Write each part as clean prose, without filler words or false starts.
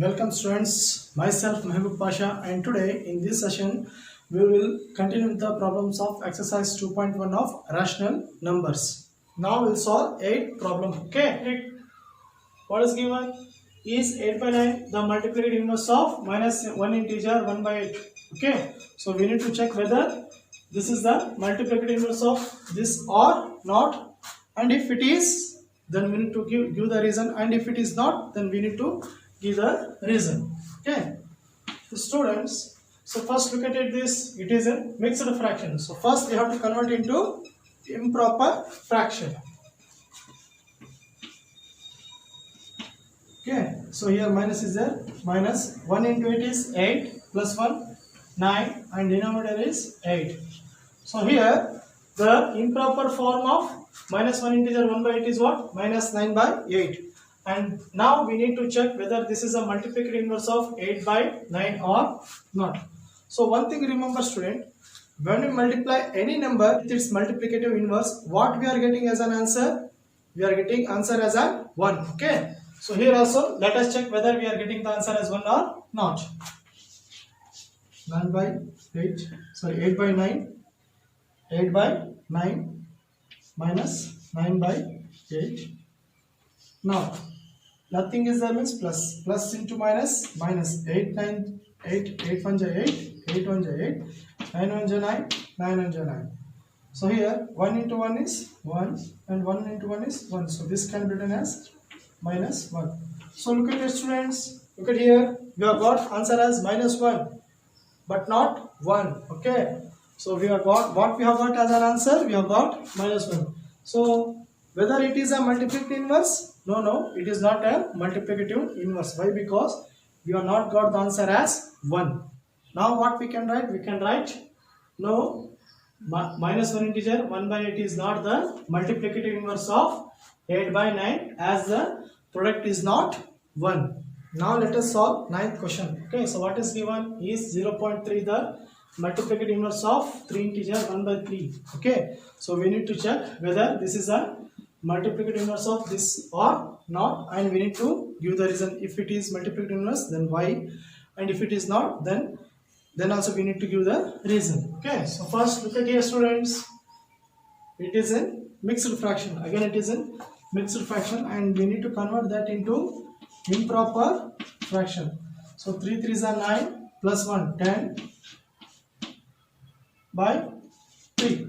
Welcome students, myself Mehboob Pasha, and today in this session we will continue with the problems of exercise 2.1 of rational numbers. Now we'll solve 8 problem. Okay, what is given is 8 by 9 the multiplicative inverse of minus 1 integer 1 by 8. Okay, so we need to check whether this is the multiplicative inverse of this or not, and if it is, then we need to give the reason, and if it is not, then we need to give the reason. Okay, so students, so first look at this. It is a mixed fraction, so first we have to convert into improper fraction. Okay, so here minus is there, minus 1 into 8 is 8 plus 1 9 and denominator is 8. So here the improper form of minus 1 integer 1 by 8 is what? Minus 9 by 8. And now we need to check whether this is a multiplicative inverse of 8 by 9 or not. So one thing remember student, when we multiply any number with its multiplicative inverse, what we are getting as an answer? We are getting answer as a 1. Okay. So here also let us check whether we are getting the answer as 1 or not. 9 by 8, sorry 8 by 9, 8 by 9 minus 9 by 8. Now nothing is there means plus, plus into minus, minus 8 9 8 8 1 8 8 1 8 9 1 9 9 1 9. So here 1 into 1 is 1 and 1 into 1 is 1, so this can be written as minus 1. So look at it students, look at here, we have got answer as minus 1 but not 1. Okay, so we have got what we have got as an answer, we have got minus 1. So whether it is a multiplicative inverse? No, it is not a multiplicative inverse. Why? Because we have not got the answer as 1. Now what we can write? We can write no, minus 1 integer 1 by 8 is not the multiplicative inverse of 8 by 9 as the product is not 1. Now let us solve 9th question. Okay, so what is given is 0.3 the multiplicative inverse of 3 integer 1 by 3. Okay, so we need to check whether this is a multiplicative inverse of this or not, and we need to give the reason. If it is multiplicative inverse, then why, and if it is not, then also we need to give the reason. Okay, so first look at here students, it is in mixed fraction. Again it is in mixed fraction and we need to convert that into improper fraction. So 3 3s are 9 plus 1 10 by 3.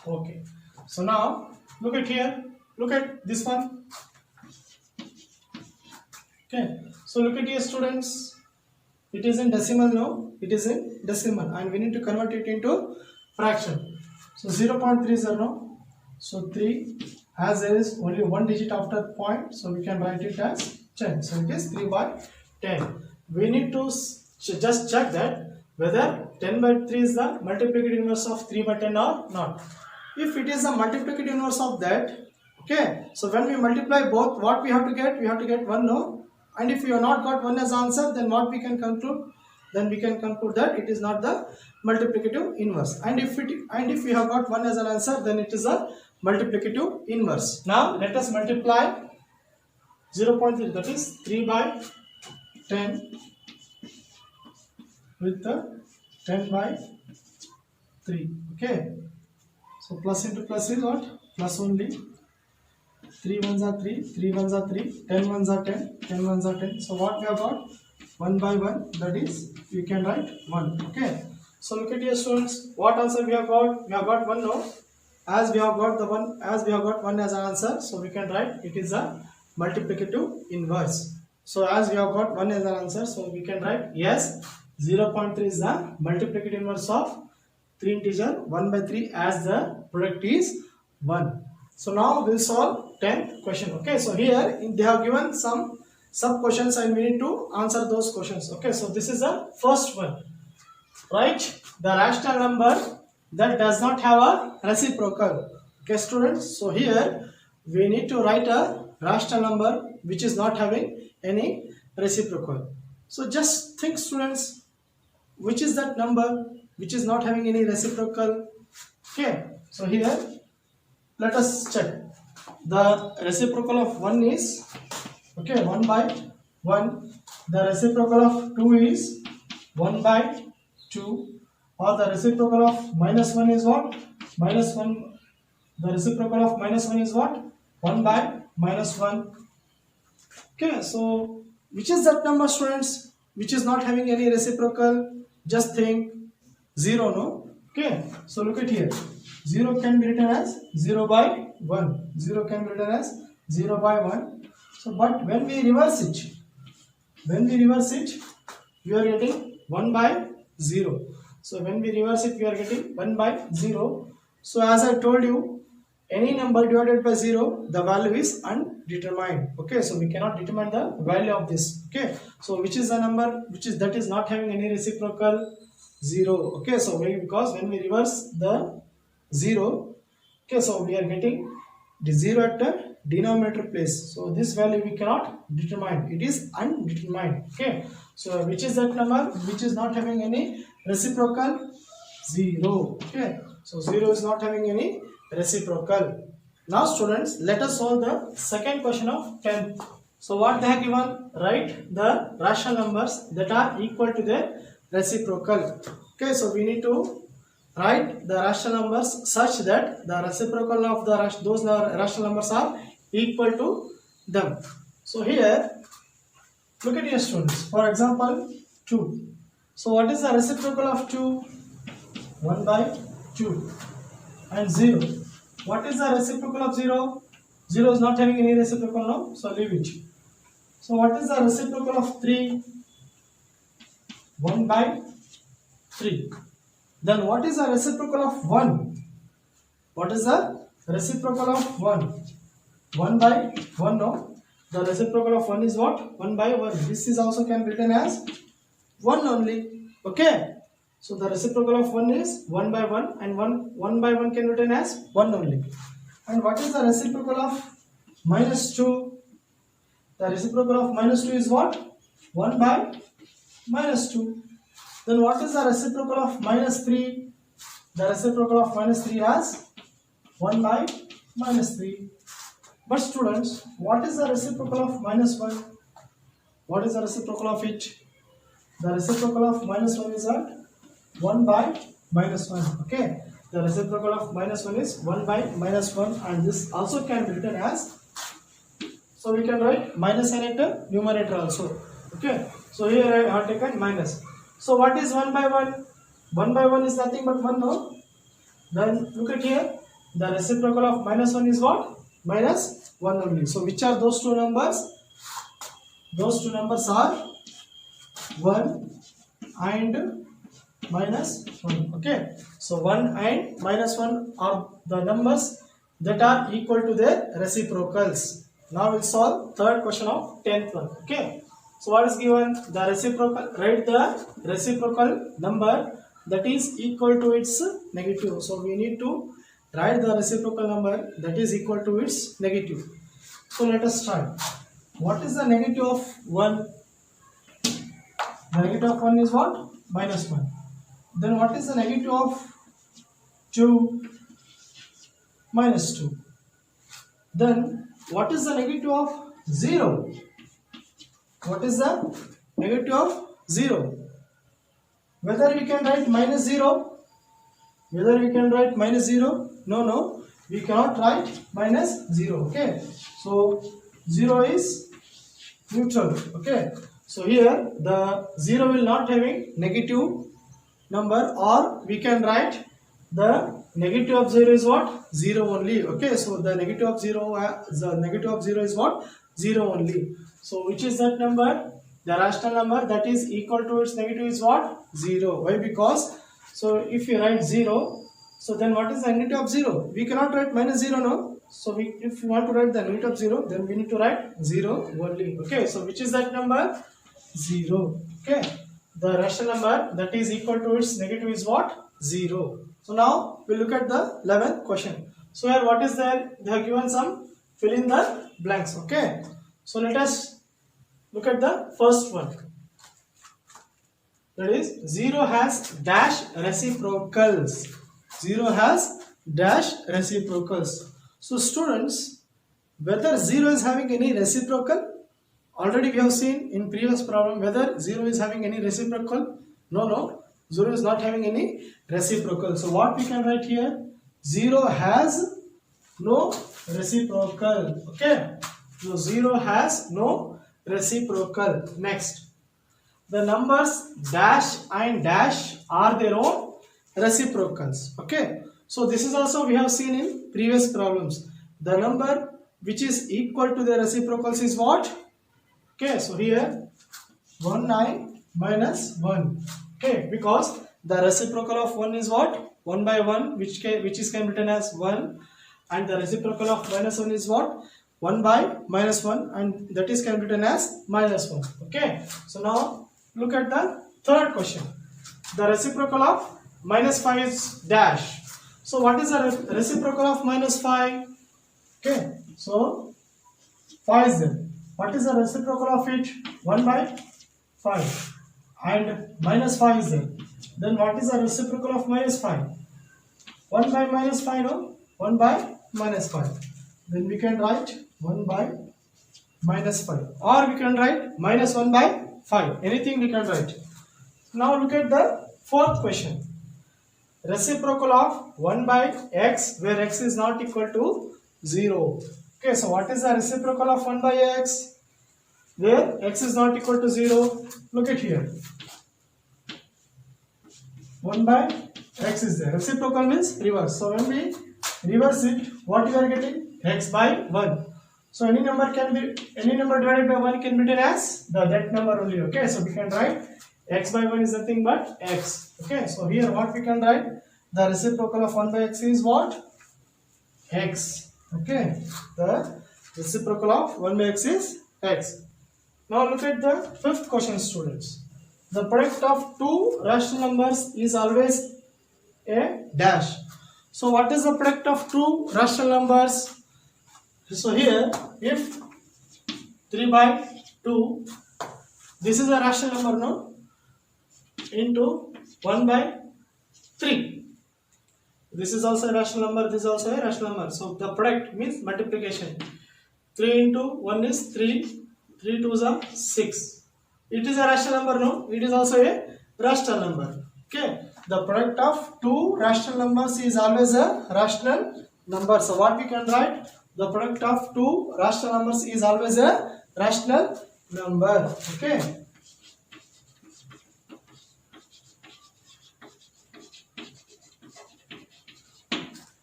Okay, so now look at here, look at this one. Okay, so look at here students, it is in decimal. No, it is in decimal and we need to convert it into fraction. So 0.3 is no, so 3, as there is only one digit after point, so we can write it as 10. So it is 3 by 10. We need to just check that whether 10 by 3 is the multiplicative inverse of 3 by 10 or not. If it is the multiplicative inverse of that, okay, so when we multiply both, what we have to get? We have to get 1, no? And if we have not got 1 as answer, then what we can conclude? Then we can conclude that it is not the multiplicative inverse. And if we have got 1 as an answer, then it is a multiplicative inverse. Now let us multiply 0.3, that is 3 by 10 with the 10 by 3. Okay, so plus into plus is what? Plus only. 3 1s are 3, 3 1s are 3, 10 1s are 10, 10 1s are 10. So what we have got? 1 by 1, that is, you can write 1. Okay, so look at here students, what answer we have got? We have got 1, no? As we have got 1 as an answer, so we can write it is a multiplicative inverse. So as we have got 1 as an answer, so we can write yes, 0.3 is the multiplicative inverse of 3 integer 1 by 3 as the product is 1. So now we'll solve 10th question. Okay, so here they have given some sub questions and we need to answer those questions. Okay, so this is the first one. Write the rational number that does not have a reciprocal. Okay students, so here we need to write a rational number which is not having any reciprocal. So just think students, which is that number which is not having any reciprocal? Okay, so here let us check. The reciprocal of 1 is, okay, 1 by 1 the reciprocal of 2 is 1 by 2, or the reciprocal of minus 1 is what? Minus 1. The reciprocal of minus 1 is what? 1 by minus 1. Okay, so which is that number, students, which is not having any reciprocal? Just think 0, no? Okay, so look at here. 0 can be written as 0 by 1. 0 can be written as 0 by 1. So, but when we reverse it, we are getting 1 by 0. So, when we reverse it, we are getting 1 by 0. So, as I told you, any number divided by 0, the value is undetermined. Okay, so we cannot determine the value of this. Okay, so which is the number that is not having any reciprocal? 0. Okay, so because when we reverse the 0, okay, so we are getting the 0 at the denominator place. So this value we cannot determine. It is undetermined. Okay, so which is that number which is not having any reciprocal? 0. Okay, so 0 is not having any reciprocal. Now students, let us solve the second question of 10th. So what they have given? Write the rational numbers that are equal to their reciprocal. Okay, so we need to write the rational numbers such that the reciprocal of those rational numbers are equal to them. So here, look at your students. For example, 2. So what is the reciprocal of 2? 1 by 2. And 0. What is the reciprocal of 0? 0 is not having any reciprocal, no? So leave it. So what is the reciprocal of 3? 1 by 3. Then what is the reciprocal of 1? What is the reciprocal of 1? 1 by 1, no? The reciprocal of 1 is what? 1 by 1. This is also can be written as 1 only. Okay. So the reciprocal of 1 is 1 by 1, and 1 by 1 can be written as 1 only. And what is the reciprocal of minus 2? The reciprocal of minus 2 is what? 1 by minus 2. Then what is the reciprocal of minus 3? The reciprocal of minus 3 as 1 by minus 3. But students, what is the reciprocal of minus 1? What is the reciprocal of it? The reciprocal of minus 1 is at 1 by minus 1. Okay, the reciprocal of minus 1 is 1 by minus 1, and this also can be written as, so we can write minus and enter numerator also. Okay, so here I have taken minus. So what is 1 by 1? 1 by 1 is nothing but 1, no? Then look at here, the reciprocal of minus 1 is what? Minus 1 only. So which are those two numbers? Those two numbers are 1 and minus 1. Okay, so 1 and minus 1 are the numbers that are equal to their reciprocals. Now we'll solve third question of 10th one. Okay, so what is given? The reciprocal. Write the reciprocal number that is equal to its negative. So we need to write the reciprocal number that is equal to its negative. So let us start. What is the negative of 1? The negative of 1 is what? Minus 1. Then what is the negative of 2? Minus 2. Then what is the negative of 0? What is the negative of 0? Whether we can write minus 0? Whether we can write minus 0? No, we cannot write minus 0. Okay, so 0 is neutral. Okay, so here the 0 will not having negative number, or we can write the negative of 0 is what? 0 only. Okay, so the negative of 0 is what? 0 only. So which is that number? The rational number that is equal to its negative is what? 0. Why? Because, so if you write 0, so then what is the negative of 0? We cannot write minus 0, no? So if we want to write the negative of 0, then we need to write 0 only. Okay, so which is that number? 0. Okay, the rational number that is equal to its negative is what? 0. So now we look at the 11th question. So here what is there? They have given some fill in the blanks. Okay, so let us look at the first one. That is 0 has dash reciprocals. 0 has dash reciprocals. So students, whether 0 is having any reciprocal already we have seen in previous problem whether 0 is having any reciprocal. No, 0 is not having any reciprocal. So what we can write here, 0 has no reciprocal. Okay, so 0 has no reciprocal. Next, the numbers dash and dash are their own reciprocals. Okay, so this is also we have seen in previous problems. The number which is equal to the reciprocals is what? Okay, so here 1 9 minus 1. Okay, because the reciprocal of 1 is what? 1 by 1, which is can be written as 1, and the reciprocal of minus 1 is what? 1 by minus 1, and that is can be written as minus 1. Okay, so now look at the third question. The reciprocal of minus 5 is dash. So what is the reciprocal of minus 5? Okay, so 5 is there. What is the reciprocal of it? 1 by 5, and minus 5 is there. Then what is the reciprocal of minus 5? 1 by minus 5, no? 1 by minus 5. Then we can write 1 by minus 5, or we can write minus 1 by 5. Anything we can write. Now look at the fourth question. Reciprocal of 1 by x, where x is not equal to 0. Okay, so what is the reciprocal of 1 by x? Where x is not equal to 0. Look at here. 1 by x is there. Reciprocal means reverse. So when we reverse it, what you are getting? X by 1. So any number divided by 1 can be written as that number only. Okay, so we can write x by 1 is nothing but x. Okay, so here what we can write? The reciprocal of 1 by x is what? X. Okay, the reciprocal of 1 by x is x. Now look at the fifth question, students. The product of two rational numbers is always a dash. So what is the product of two rational numbers? So here, if 3 by 2, this is a rational number, no? Into 1 by 3. This is also a rational number, this is also a rational number. So the product means multiplication. 3 into 1 is 3, 3 2s are 6. It is a rational number, no? It is also a rational number. Okay, the product of two rational numbers is always a rational number. So what we can write? The product of two rational numbers is always a rational number. Okay.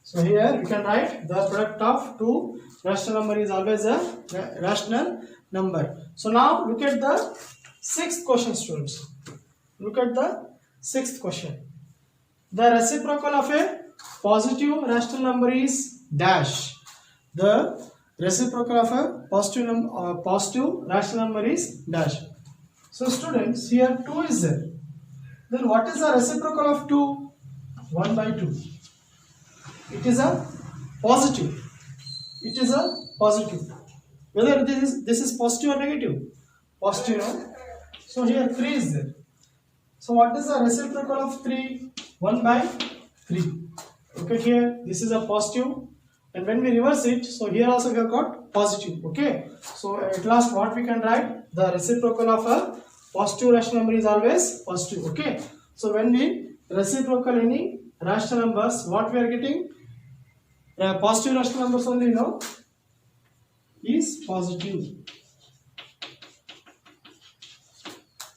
So here we can write the product of two rational number is always a rational number. So now look at the sixth question, students. Look at the sixth question. The reciprocal of a positive rational number is dash. The reciprocal of a positive rational number is dash. So students, here 2 is there. Then what is the reciprocal of 2? 1 by 2. It is a positive. It is a positive. Whether this is positive or negative? Positive, no? So here 3 is there. So what is the reciprocal of 3? 1 by 3. Okay, here this is a positive, and when we reverse it, so here also we have got positive. Okay, so at last what we can write? The reciprocal of a positive rational number is always positive. Okay, so when we reciprocal any rational numbers, what we are getting? Positive rational numbers only, no? Is positive.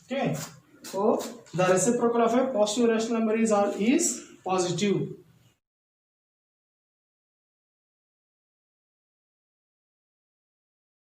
Okay, so the reciprocal of a positive rational number is positive.